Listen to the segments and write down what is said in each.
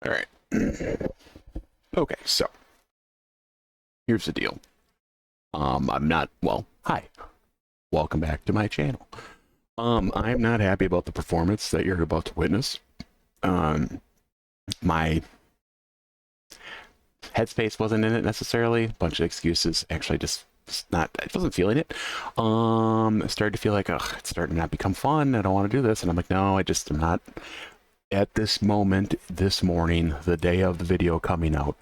All right. Okay, so here's the deal. I'm not, well, hi. Welcome back to my channel. I'm not happy about the performance that you're about to witness. My headspace wasn't in it necessarily. A bunch of excuses. Actually, just not, I wasn't feeling it. I started to feel like, ugh, it's starting to not become fun. I don't want to do this. And I'm like, no, I just am not at this moment, this morning, the day of the video coming out,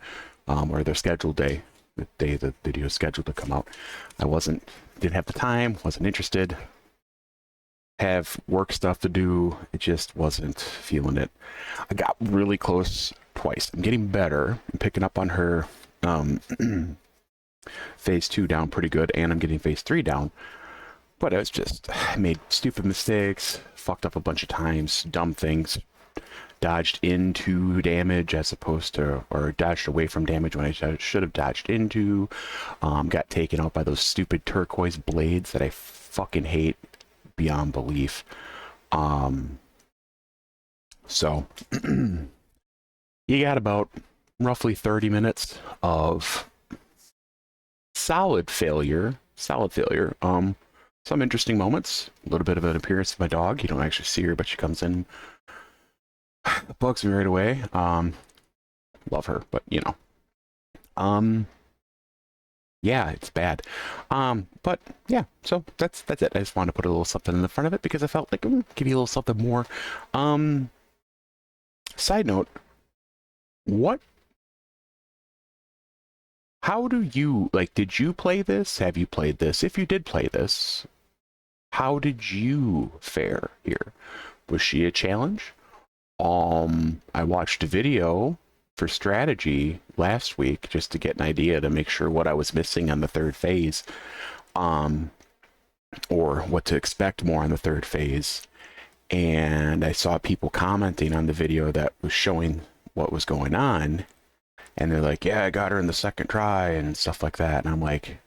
or the scheduled day, the day the video is scheduled to come out. Didn't have the time, wasn't interested, have work stuff to do. It just wasn't feeling it. I got really close twice. I'm getting better. I'm picking up on her phase 2 down pretty good, and I'm getting phase 3 down. But I made stupid mistakes, fucked up a bunch of times, dumb things, dodged into damage as opposed to, or dodged away from damage when I should have dodged into. Got taken out by those stupid turquoise blades that I fucking hate beyond belief. So you got about roughly 30 minutes of solid failure. Some interesting moments. A little bit of an appearance of my dog. You don't actually see her, but she comes in, bugs me right away. Love her, but you know. Yeah, it's bad. But yeah, so that's it. I just wanted to put a little something in the front of it because I felt like give you a little something more. Side note, how do you, like, did you play this? Have you played this? If you did play this, how did you fare here? Was she a challenge? I watched a video for strategy last week just to get an idea to make sure what I was missing on the third phase, or what to expect more on the third phase. And I saw people commenting on the video that was showing what was going on, and they're like, yeah, I got her in the second try and stuff like that. And I'm like,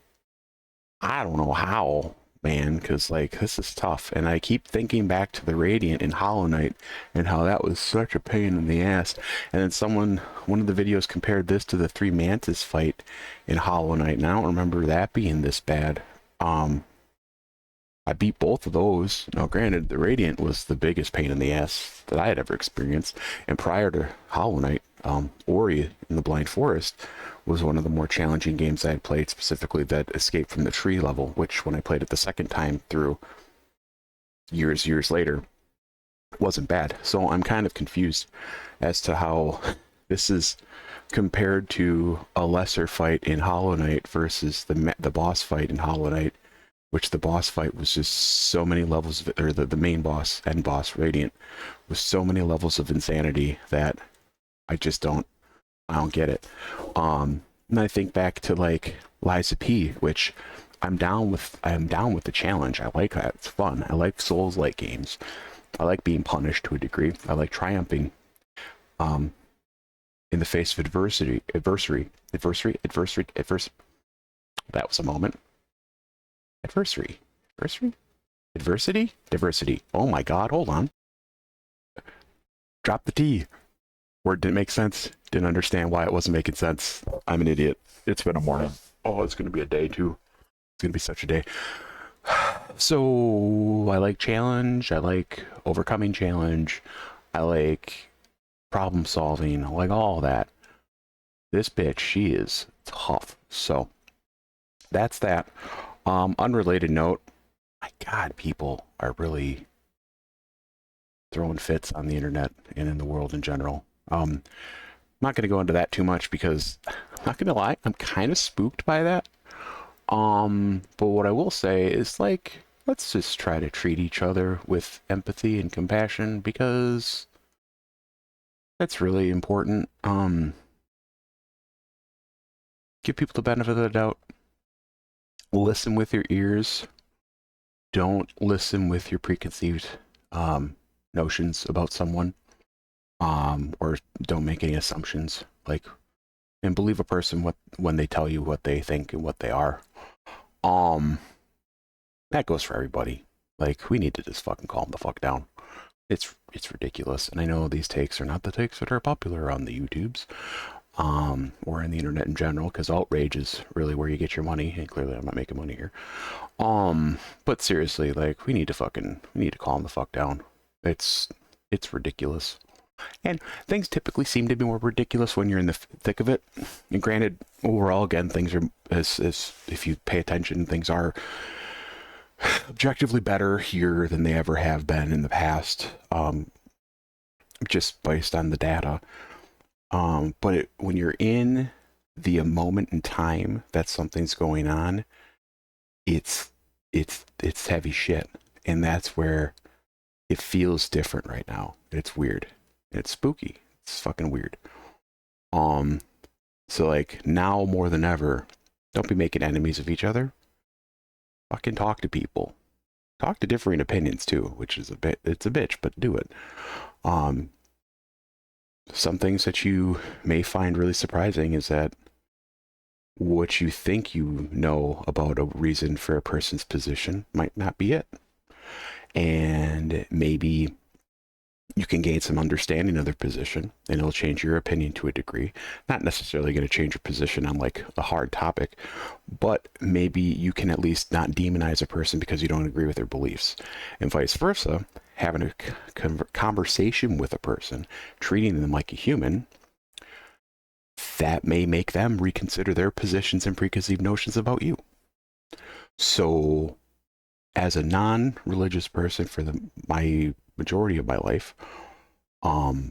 I don't know how, man, because like this is tough. And I keep thinking back to the Radiant in Hollow Knight and how that was such a pain in the ass. And then one of the videos compared this to the Three Mantis fight in Hollow Knight, and I don't remember that being this bad. I beat both of those. Now, granted, the Radiant was the biggest pain in the ass that I had ever experienced. And prior to Hollow Knight, Ori in the Blind Forest was one of the more challenging games I had played, specifically that Escape from the Tree level, which when I played it the second time through years later, wasn't bad. So I'm kind of confused as to how this is compared to a lesser fight in Hollow Knight versus the boss fight in Hollow Knight, which the boss fight was just so many levels of, or the main boss, end boss, Radiant, was so many levels of insanity that I don't get it. And I think back to like Liza P, which I am down with the challenge. I like that. It's fun. I like Souls-like games. I like being punished to a degree. I like triumphing in the face of adversity. That was a moment. Diversity. Oh my god, hold on. Drop the T. Word didn't make sense. Didn't understand why it wasn't making sense. I'm an idiot. It's been a morning. Oh, it's going to be a day too. It's going to be such a day. So, I like challenge. I like overcoming challenge. I like problem solving. I like all that. This bitch, she is tough. So, that's that. Unrelated note. My God, people are really throwing fits on the internet and in the world in general. I'm not going to go into that too much because I'm not going to lie, I'm kind of spooked by that. But what I will say is, like, let's just try to treat each other with empathy and compassion because that's really important. Give people the benefit of the doubt. Listen with your ears. Don't listen with your preconceived notions about someone. Or don't make any assumptions. Like, and believe a person when they tell you what they think and what they are. That goes for everybody. Like, we need to just fucking calm the fuck down. It's ridiculous. And I know these takes are not the takes that are popular on the YouTubes, or in the internet in general, because outrage is really where you get your money, and clearly I'm not making money here. But seriously, like, we need to calm the fuck down. It's ridiculous. And things typically seem to be more ridiculous when you're in the thick of it. And granted, overall, again, things are, as if you pay attention, things are objectively better here than they ever have been in the past, just based on the data. But when you're in the moment in time that something's going on, it's heavy shit, and that's where it feels different right now. It's weird. It's spooky. It's fucking weird. So like now more than ever, don't be making enemies of each other. Fucking talk to people. Talk to differing opinions too, which is it's a bitch, but do it. Some things that you may find really surprising is that what you think you know about a reason for a person's position might not be it. And maybe you can gain some understanding of their position, and it'll change your opinion to a degree. Not necessarily going to change your position on like a hard topic, but maybe you can at least not demonize a person because you don't agree with their beliefs, and vice versa. Having a conversation with a person, treating them like a human, that may make them reconsider their positions and preconceived notions about you. So, as a non-religious person for my majority of my life, I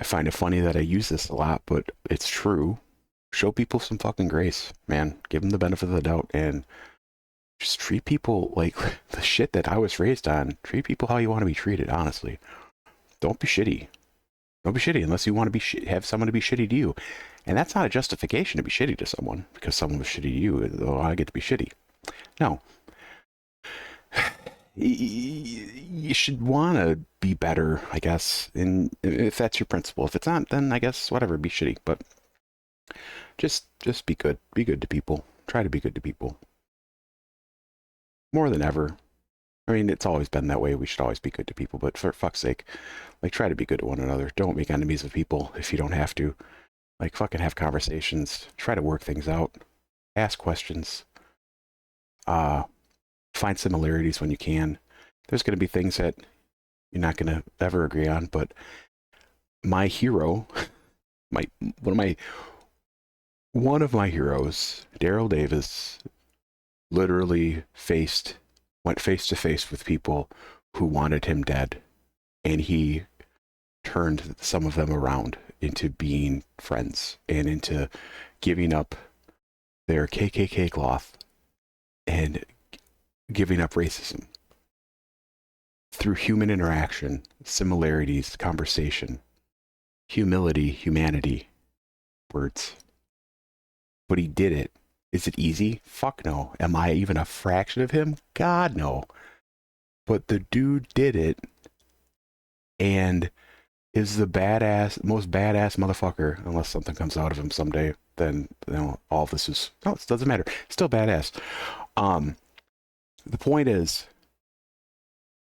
find it funny that I use this a lot, but it's true. Show people some fucking grace, man. Give them the benefit of the doubt, and just treat people like the shit that I was raised on. Treat people how you want to be treated, honestly. Don't be shitty. Don't be shitty unless you want to be have someone to be shitty to you. And that's not a justification to be shitty to someone because someone was shitty to you, though I get to be shitty. No. You should want to be better, I guess, and if that's your principle. If it's not, then I guess whatever, be shitty. But just be good. Be good to people. Try to be good to people. More than ever. I mean, it's always been that way. We should always be good to people, but for fuck's sake, like, try to be good to one another. Don't make enemies of people if you don't have to. Like, fucking have conversations. Try to work things out. Ask questions. Find similarities when you can. There's going to be things that you're not going to ever agree on, but my hero, one of my heroes, Daryl Davis, literally went face to face with people who wanted him dead, and he turned some of them around into being friends and into giving up their KKK cloth and giving up racism through human interaction, similarities, conversation, humility, humanity, words. But he did it. Is it easy? Fuck no. Am I even a fraction of him? God no. But the dude did it and is the most badass motherfucker, unless something comes out of him someday, then all of this is, no, it doesn't matter. Still badass. The point is,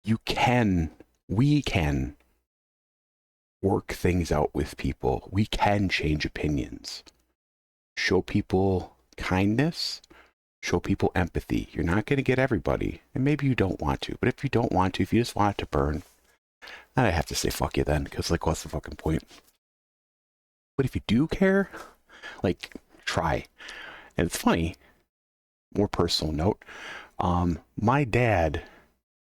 we can work things out with people. We can change opinions. Show people kindness. Show people empathy. You're not going to get everybody, and maybe you don't want to, but if you don't want to, if you just want it to burn, then I have to say fuck you then, because like, what's the fucking point? But if you do care, like, try. And it's funny, more personal note, my dad,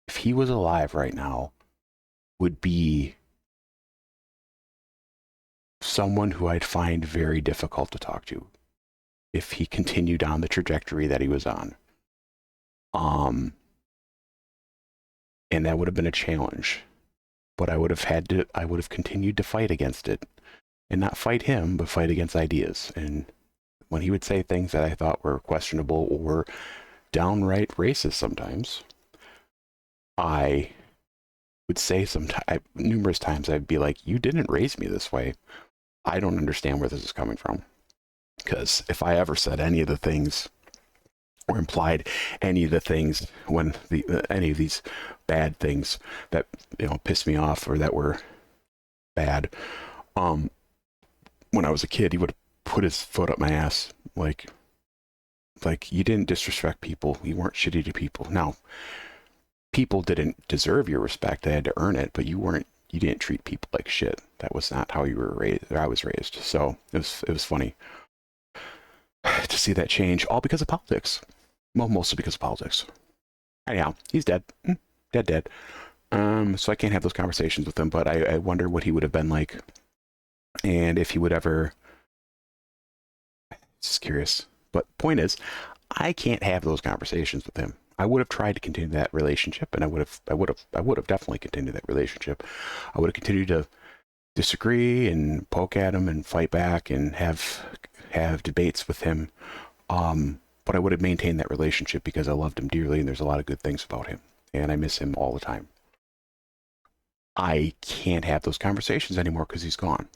if he was alive right now, would be someone who I'd find very difficult to talk to if he continued on the trajectory that he was on. And that would have been a challenge, but I would have continued to fight against it, and not fight him, but fight against ideas. And when he would say things that I thought were questionable or downright racist sometimes, I would say numerous times, I'd be like, you didn't raise me this way. I don't understand where this is coming from. Because if I ever said any of the things or implied any of the things when any of these bad things that, you know, pissed me off or that were bad. When I was a kid, he would put his foot up my ass, like you didn't disrespect people. You weren't shitty to people. Now, people didn't deserve your respect. They had to earn it, but you didn't treat people like shit. That was not how you were raised, or I was raised. So it was funny to see that change, all because of politics. Well, mostly because of politics. Anyhow, he's dead. Dead. So I can't have those conversations with him, but I wonder what he would have been like, and if he would ever. Just curious. But point is, I can't have those conversations with him. I would have tried to continue that relationship, and I would have definitely continued that relationship. I would have continued to disagree and poke at him and fight back and have debates with him. But I would have maintained that relationship because I loved him dearly, and there's a lot of good things about him, and I miss him all the time. I can't have those conversations anymore because he's gone.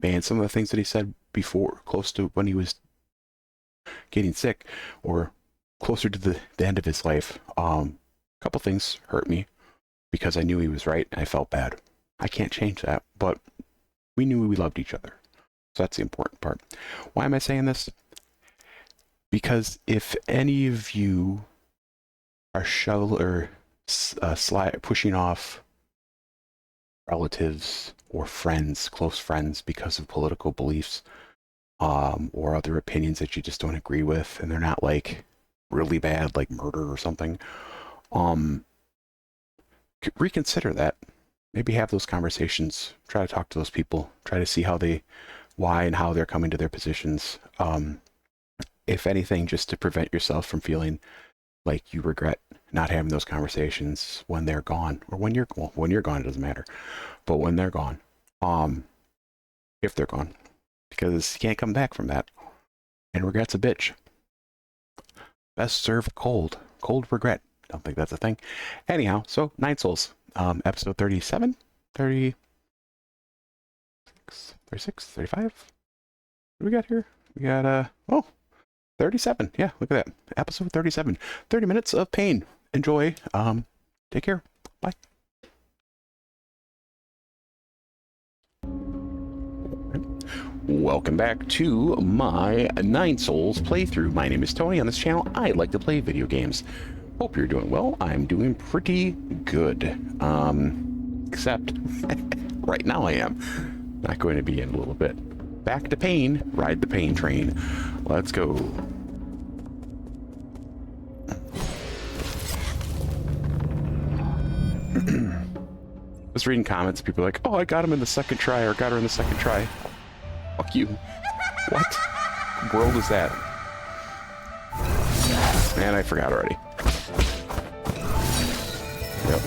And some of the things that he said before, close to when he was getting sick, or closer to the end of his life, a couple things hurt me because I knew he was right and I felt bad. I can't change that, but we knew we loved each other. So that's the important part. Why am I saying this? Because if any of you are pushing off relatives or friends, close friends, because of political beliefs, or other opinions that you just don't agree with, and they're not like really bad, like murder or something, reconsider that. Maybe have those conversations. Try to talk to those people. Try to see why and how they're coming to their positions. If anything, just to prevent yourself from feeling like you regret not having those conversations when they're gone, or when you're gone, it doesn't matter. But when they're gone, if they're gone, because you can't come back from that. And regret's a bitch. Best served cold. Cold regret. Don't think that's a thing. Anyhow, so Nine Souls, episode 37, 36, 35. What do we got here? We got, 37. Yeah, look at that. Episode 37. 30 minutes of pain. Enjoy. Take care. Bye. Welcome back to my Nine Souls playthrough. My name is Tony. On this channel, I like to play video games. Hope you're doing well. I'm doing pretty good. Except right now I am. Not going to be in a little bit. Back to pain. Ride the pain train. Let's go. I was reading comments. People are like, oh, I got him in the second try, or got her in the second try. Fuck you. What world is that? Man, I forgot already. Yep.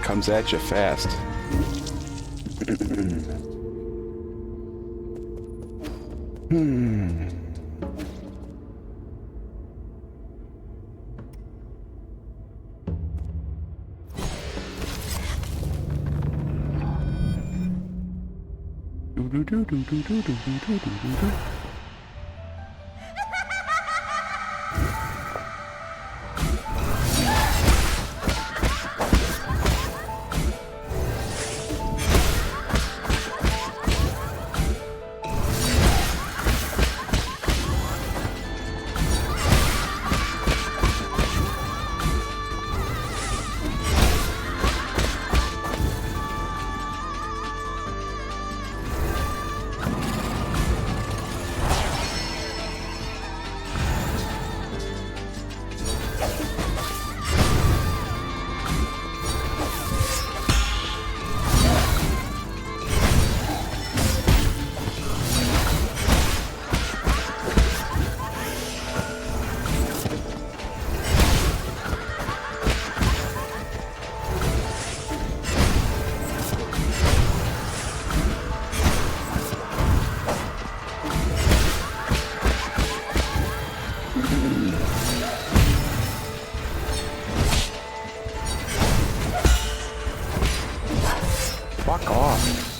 Comes at you fast. Fuck off.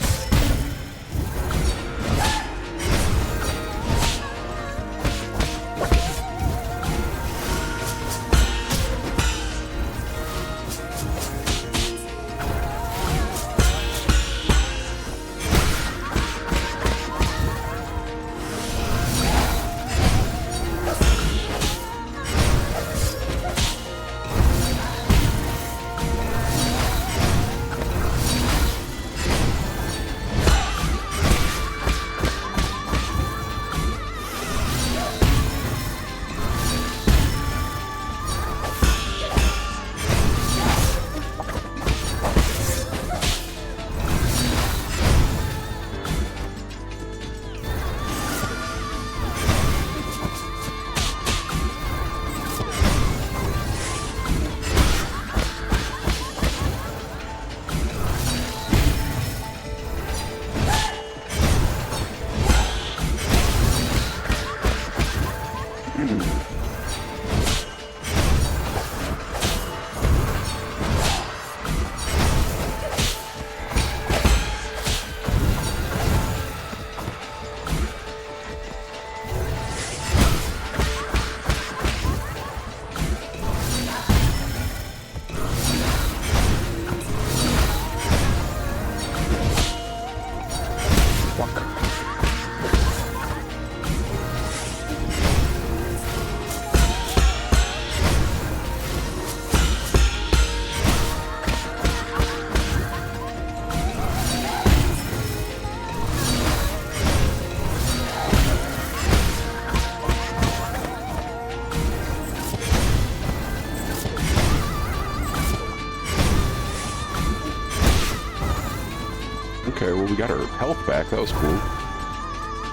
Okay, well, we got our health back. That was cool.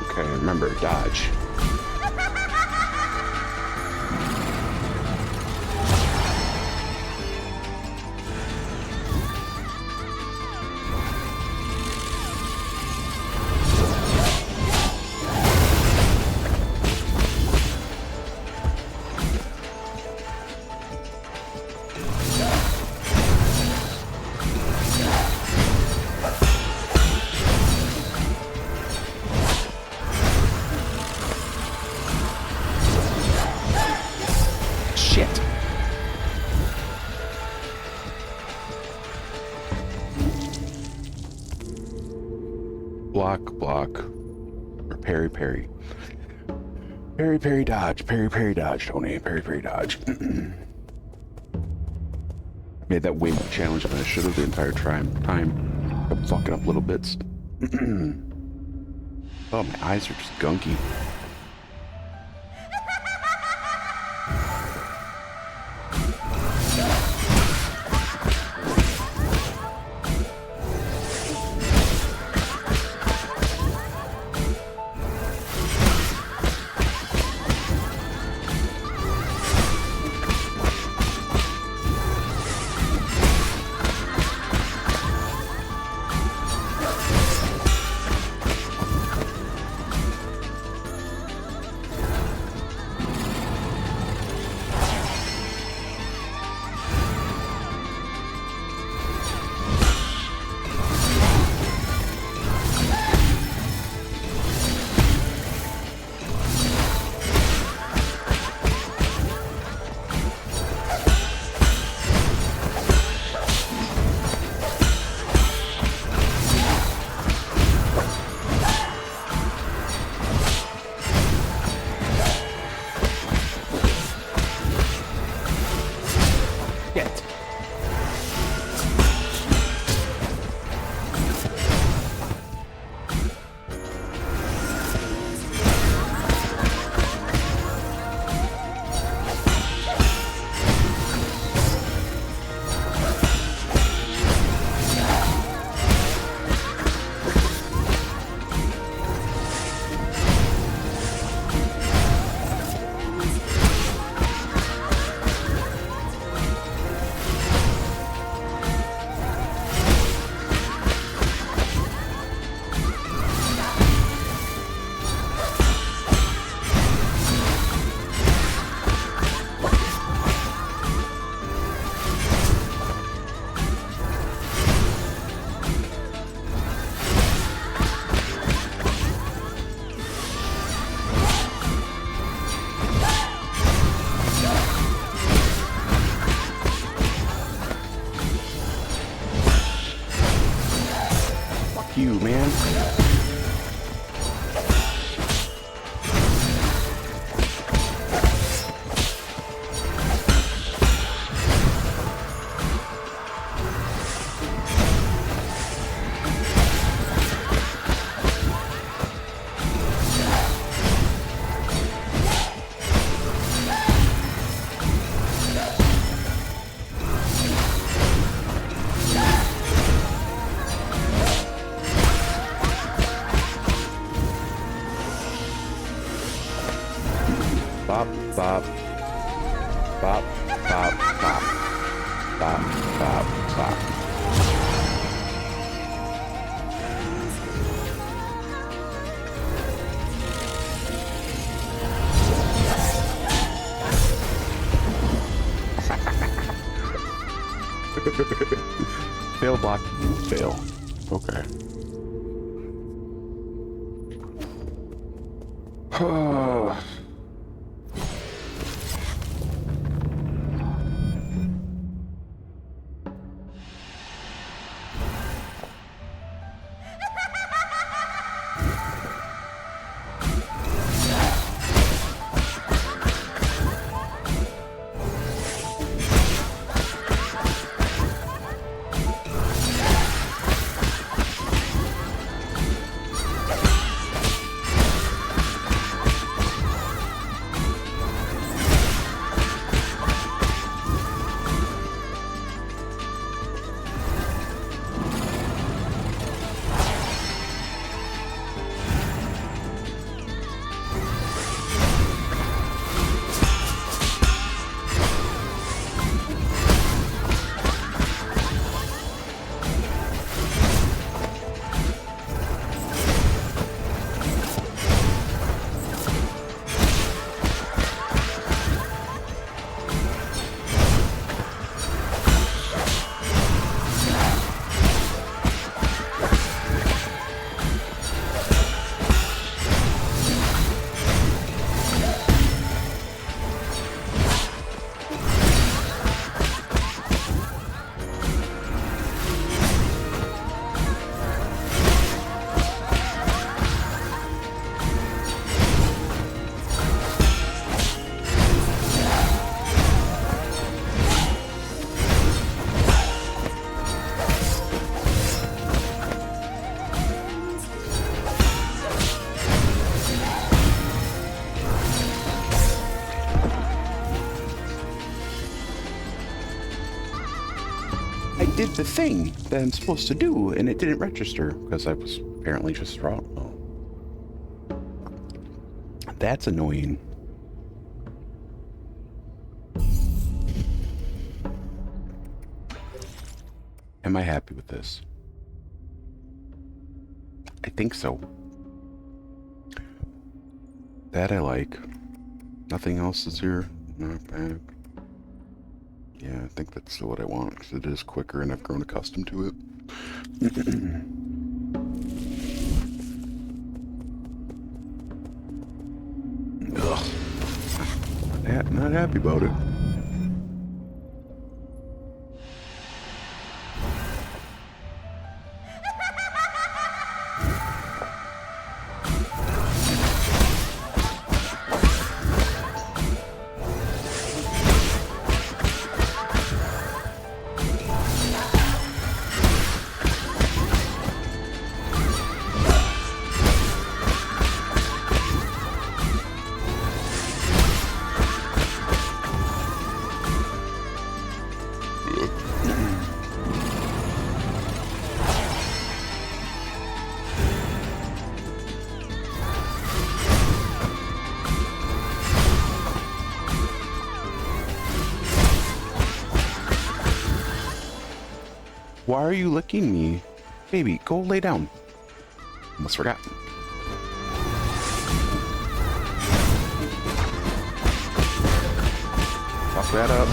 Okay, remember, dodge. Shit. Block, block. Or parry, parry. Parry, parry, dodge. Parry, parry, dodge, Tony. Parry, parry, dodge. Made that way more challenging than I should have the entire time. I'm fucking up little bits. Oh, my eyes are just gunky. bop, bop, bop, bop, bop, bop, bop. Fail block, fail. Okay. I did the thing that I'm supposed to do, and it didn't register because I was apparently just wrong. Oh. That's annoying. Am I happy with this? I think so. That I like. Nothing else is here. Not bad. Yeah, I think that's what I want, because it is quicker and I've grown accustomed to it. Ugh. Not happy about it. Why are you licking me? Baby, go lay down. Almost forgot. Fuck that up.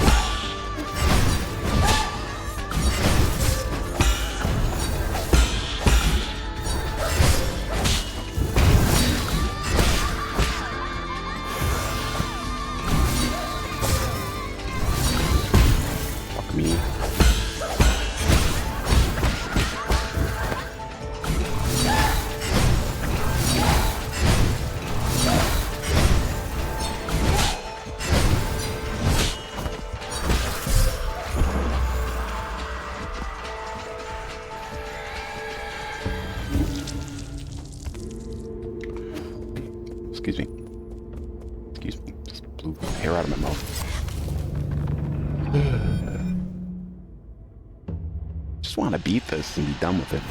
Fuck me. Excuse me. Excuse me. Just blew hair out of my mouth. Just want to beat this and be done with it.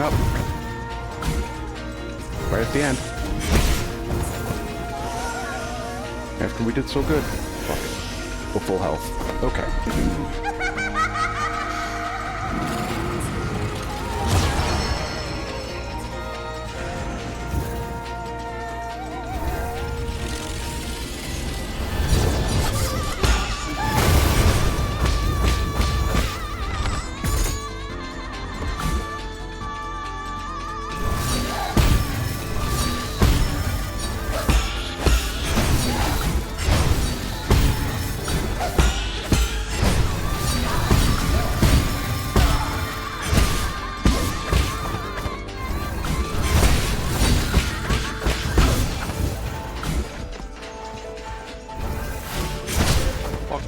up. Right at the end. After we did so good. Fuck it. We're full health. Okay.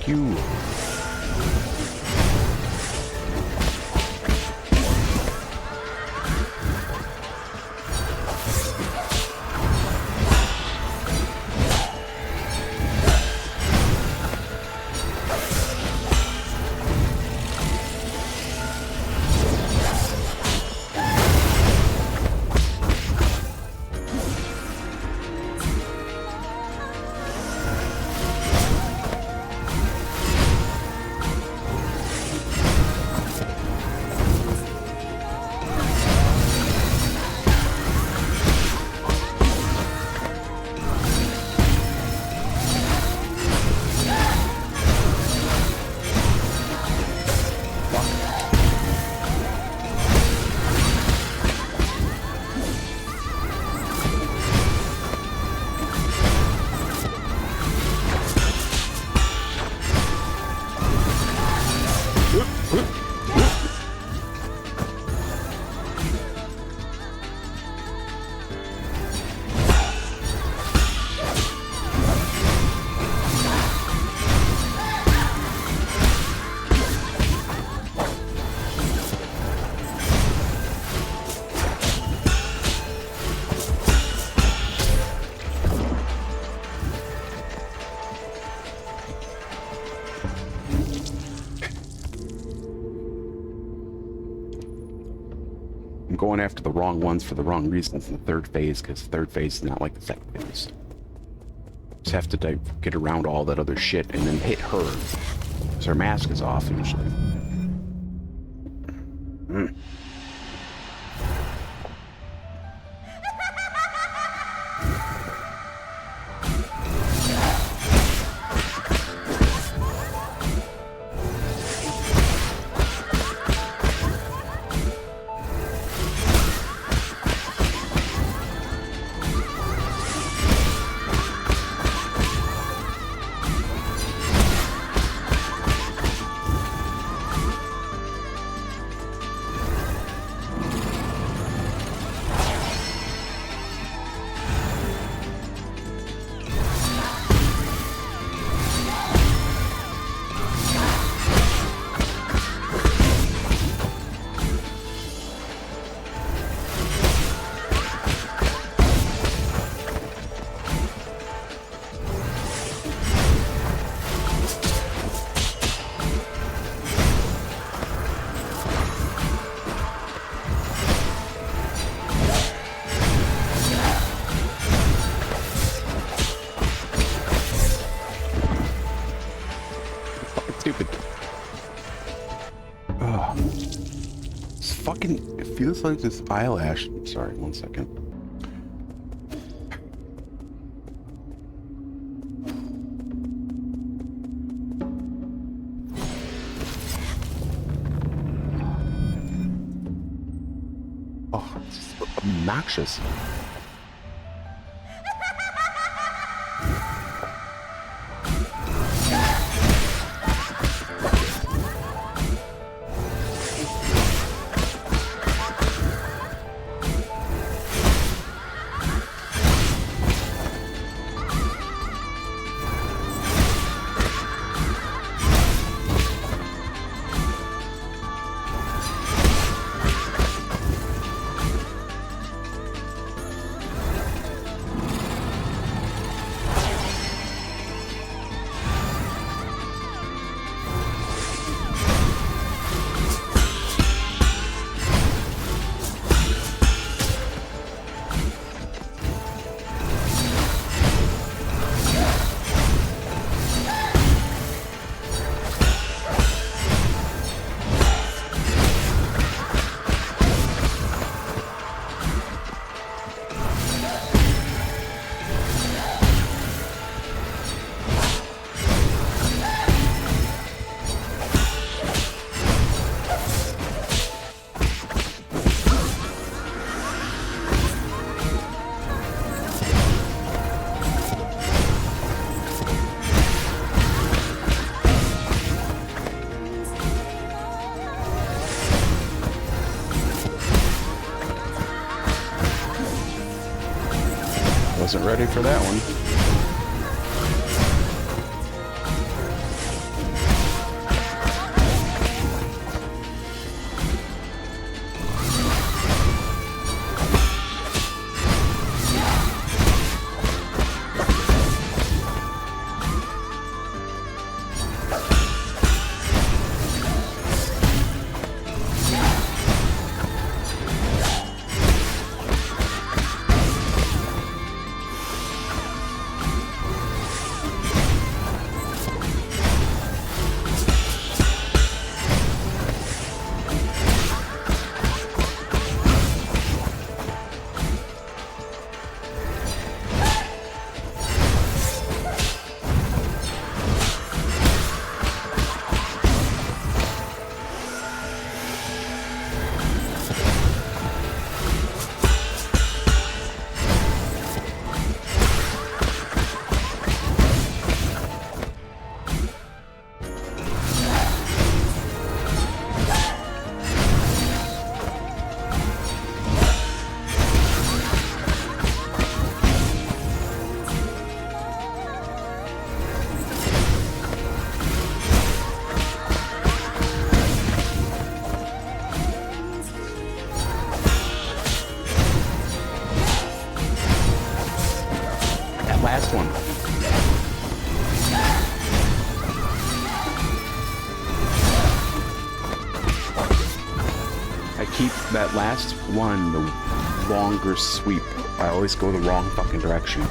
You. I'm going after the wrong ones for the wrong reasons in the third phase, because the third phase is not like the second phase. Just have to get around all that other shit and then hit her, because her mask is off usually. Stupid. Oh. It's fucking, it feels like this eyelash. Sorry, 1 second. Oh, it's obnoxious. Wasn't ready for that one. Last one. I keep that last one the longer sweep. I always go the wrong fucking direction.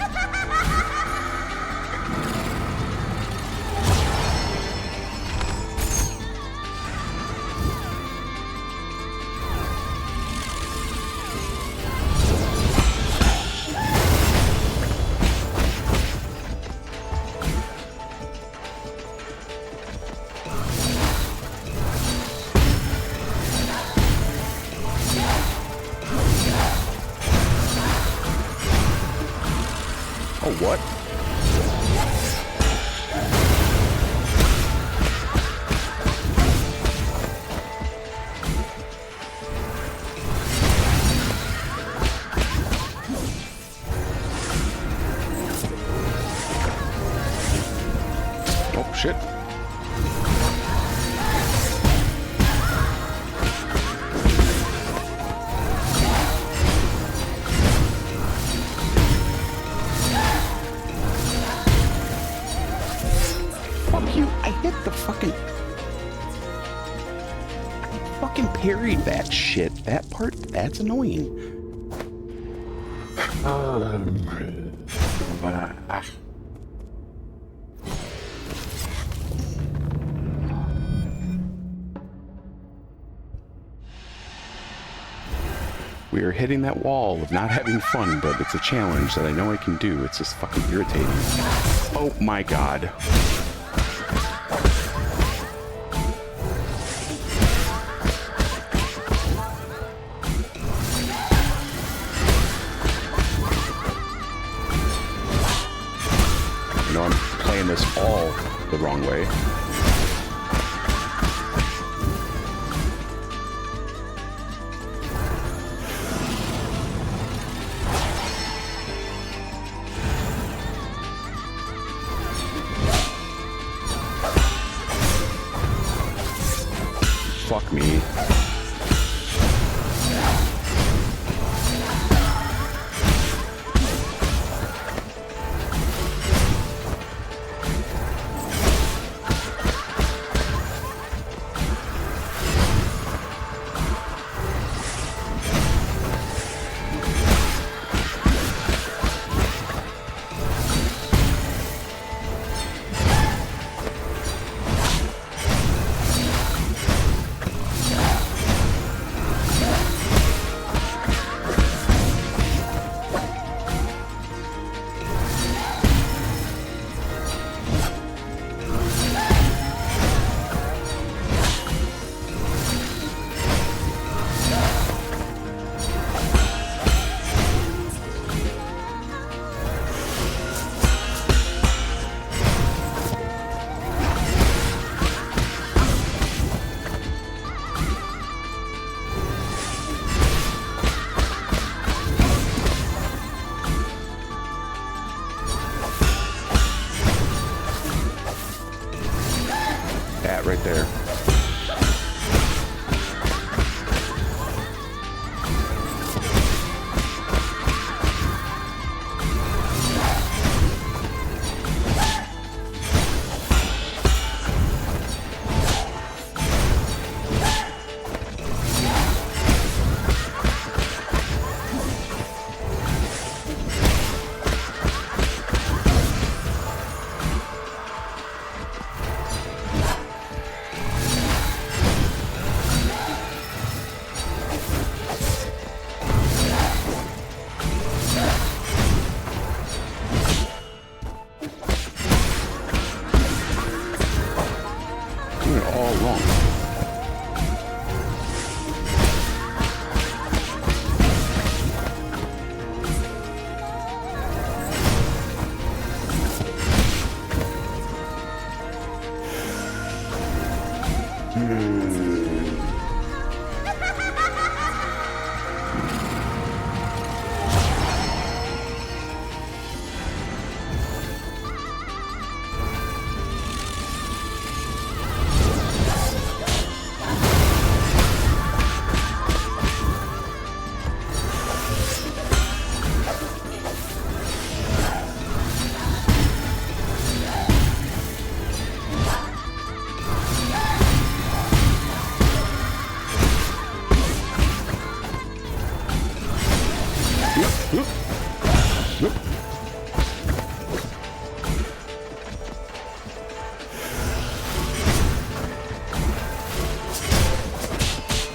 Oh, what? Oh, shit. I parried that shit. That part, that's annoying. We are hitting that wall of not having fun, but it's a challenge that I know I can do. It's just fucking irritating. Oh my god. You know, I'm playing this all the wrong way. Fuck me.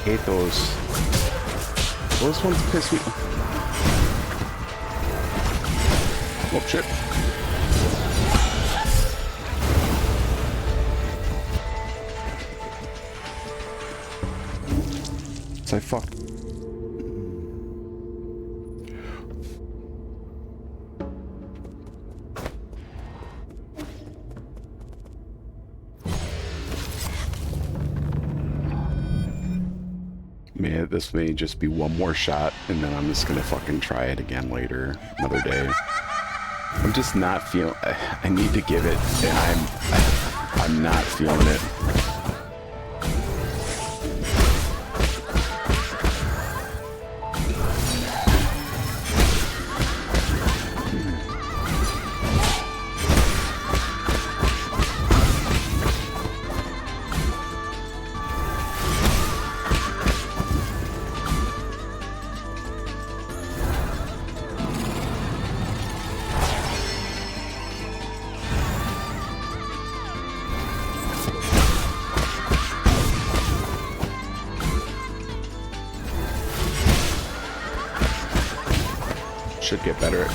Hate those. Those ones piss me. Oh shit. So I fucked. Man, this may just be one more shot, and then I'm just gonna fucking try it again later, another day. I'm just not feeling. I need to give it, and I'm not feeling it. Should get better.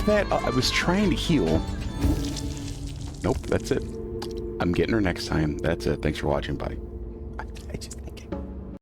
That I was trying to heal. Nope, that's it. I'm getting her next time. That's it. Thanks for watching. Bye.